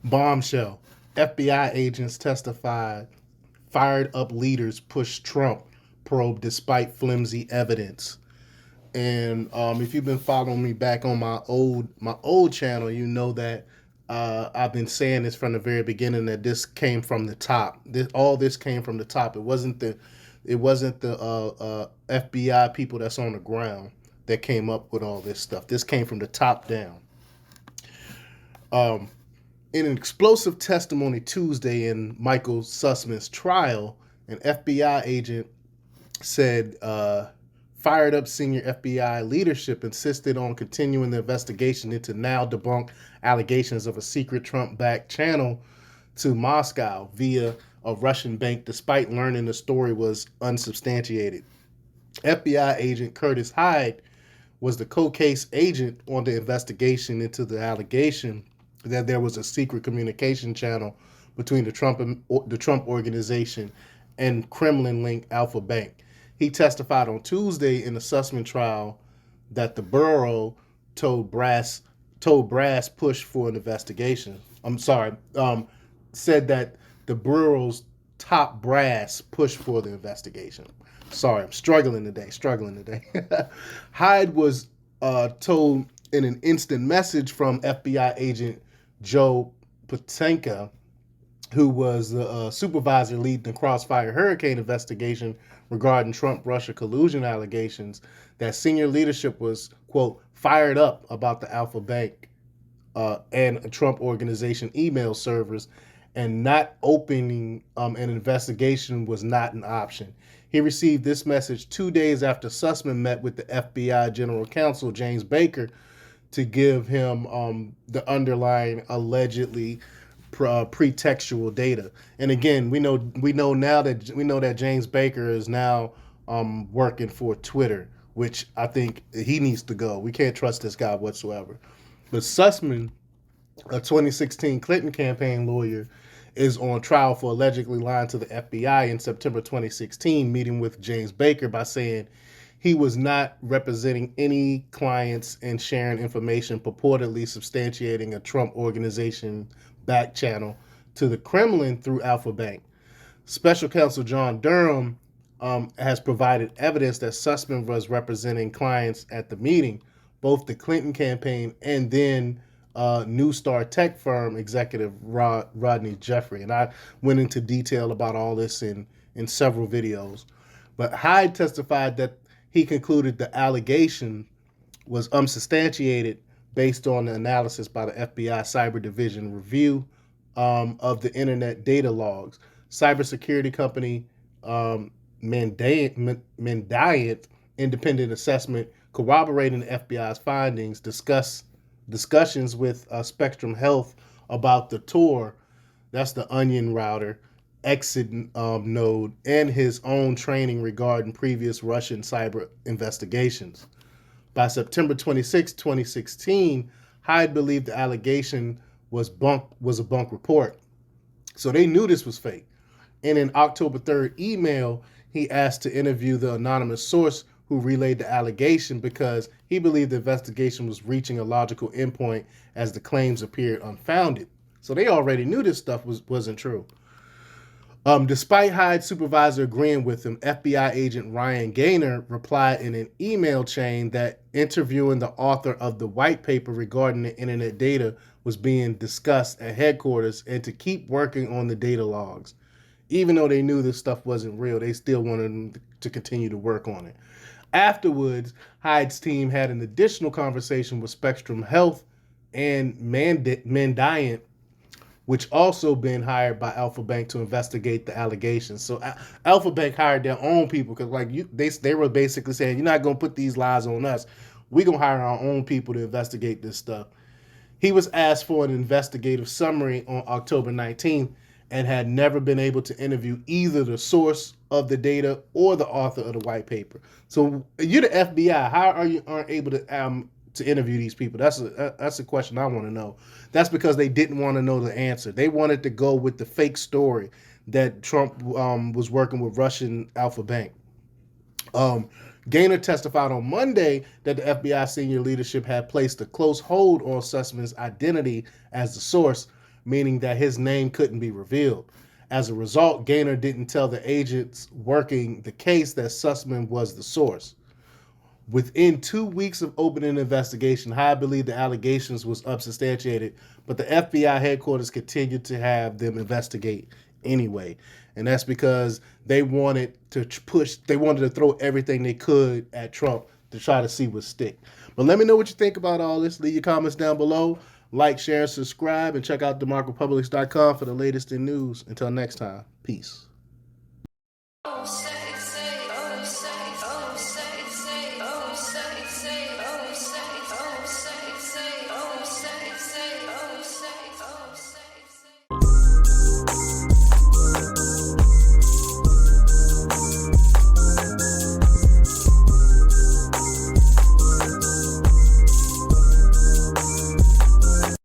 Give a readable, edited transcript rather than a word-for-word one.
Bombshell. FBI agents testified. Fired up leaders push Trump probe despite flimsy evidence. And if you've been following me back on my old channel, you know that I've been saying this from the very beginning that this came from the top. All this came from the top. It wasn't the FBI people that's on the ground that came up with all this stuff. This came from the top down. Um, in an explosive testimony Tuesday in Michael Sussman's trial, an FBI agent said fired up senior FBI leadership insisted on continuing the investigation into now debunked allegations of a secret Trump-backed channel to Moscow via a Russian bank, despite learning the story was unsubstantiated. FBI agent Curtis Hyde was the co-case agent on the investigation into the allegation that there was a secret communication channel between the Trump organization and Kremlin-linked Alpha Bank. He testified on Tuesday in the Sussman trial that the borough told brass push for an investigation. I'm sorry, said that the borough's top brass pushed for the investigation. Sorry, I'm struggling today. Hyde was told in an instant message from FBI agent Joe Patenka, who was the supervisor leading the Crossfire Hurricane investigation regarding Trump-Russia collusion allegations, that senior leadership was, quote, fired up about the Alpha Bank and Trump organization email servers, and not opening an investigation was not an option. He received this message 2 days after Sussman met with the FBI General Counsel, James Baker, to give him the underlying allegedly pretextual data. And again, we know that James Baker is now working for Twitter, which I think he needs to go. We can't trust this guy whatsoever. But Sussman, a 2016 Clinton campaign lawyer, is on trial for allegedly lying to the FBI in September 2016, meeting with James Baker by saying he was not representing any clients and sharing information purportedly substantiating a Trump organization back channel to the Kremlin through Alpha Bank. Special Counsel John Durham has provided evidence that Sussman was representing clients at the meeting, both the Clinton campaign and then New Star tech firm executive Rodney Jeffrey. And I went into detail about all this in several videos. But Hyde testified that he concluded the allegation was unsubstantiated based on the analysis by the FBI Cyber Division review of the internet data logs. Cybersecurity company Mandiant independent assessment corroborating the FBI's findings, discussions with Spectrum Health about the Tor, that's the Onion router, exit node, and his own training regarding previous Russian cyber investigations. By September 26, 2016, Hyde believed the allegation was a bunk report. So they knew this was fake. In an October 3rd email, he asked to interview the anonymous source who relayed the allegation because he believed the investigation was reaching a logical endpoint as the claims appeared unfounded. So they already knew this stuff wasn't true. Despite Hyde's supervisor agreeing with him, FBI agent Ryan Gaynor replied in an email chain that interviewing the author of the white paper regarding the internet data was being discussed at headquarters and to keep working on the data logs. Even though they knew this stuff wasn't real, they still wanted them to continue to work on it. Afterwards, Hyde's team had an additional conversation with Spectrum Health and Mandiant, which also been hired by Alpha Bank to investigate the allegations. So Alpha Bank hired their own people because they were basically saying, you're not going to put these lies on us. We're going to hire our own people to investigate this stuff. He was asked for an investigative summary on October 19th and had never been able to interview either the source of the data or the author of the white paper. So you're the FBI. How are you aren't able to interview these people? That's a question I want to know. That's because they didn't want to know the answer. They wanted to go with the fake story that Trump was working with Russian Alpha Bank. Gaynor testified on Monday that the FBI senior leadership had placed a close hold on Sussman's identity as the source, meaning that his name couldn't be revealed. As a result, Gaynor didn't tell the agents working the case that Sussman was the source. Within 2 weeks of opening an investigation, Hyde believed the allegations was unsubstantiated, but the FBI headquarters continued to have them investigate anyway. And that's because they wanted to throw everything they could at Trump to try to see what stick. But let me know what you think about all this. Leave your comments down below. Like, share, and subscribe, and check out themarkrepublics.com for the latest in news. Until next time, peace.